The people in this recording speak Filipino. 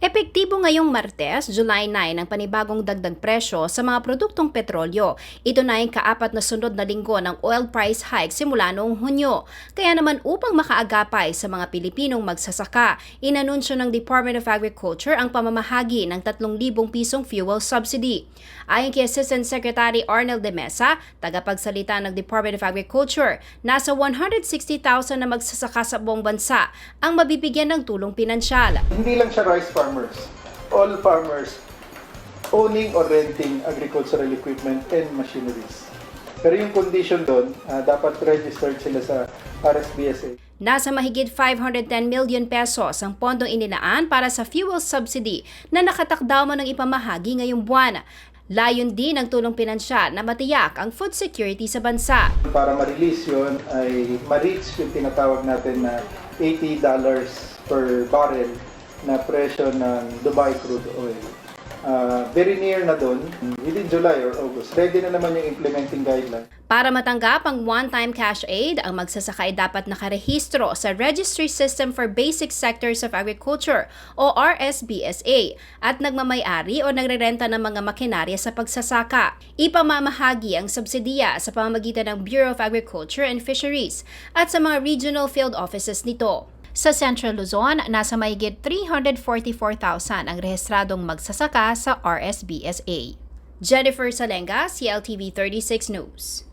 Epektibo ngayong Martes, July 9 ang panibagong dagdag presyo sa mga produktong petrolyo. Ito na yung kaapat na sunod na linggo ng oil price hike simula noong Hunyo. Kaya naman upang makaagapay sa mga Pilipinong magsasaka, inanunsyo ng Department of Agriculture ang pamamahagi ng 3,000 pisong fuel subsidy. Ayon kay Assistant Secretary Arnel de Mesa, tagapagsalita ng Department of Agriculture, nasa 160,000 na magsasaka sa buong bansa ang mabibigyan ng tulong pinansyal. Hindi lang siya rice farmers, all farmers owning or renting agricultural equipment and machineries. Pero yung condition doon, dapat registered sila sa RSBSA. Nasa mahigit 510 million pesos ang pondong inilaan para sa fuel subsidy na nakatakda mo ng ipamahagi ngayong buwan. Layon din ang tulong pinansyal na matiyak ang food security sa bansa. Para ma-release yun ay ma-reach yung tinatawag natin na $80 per barrel na presyo ng Dubai crude oil. Very near na doon, within July or August. Ready na naman yung implementing guideline. Para matanggap ang one-time cash aid, ang magsasaka ay dapat nakarehistro sa Registry System for Basic Sectors of Agriculture o RSBSA at nagmamay-ari o nagrerenta ng mga makinarya sa pagsasaka. Ipamamahagi ang subsidiya sa pamamagitan ng Bureau of Agriculture and Fisheries at sa mga regional field offices nito. Sa Central Luzon, nasa mahigit 344,000 ang rehistradong magsasaka sa RSBSA. Jennifer Salenga, CLTV36 News.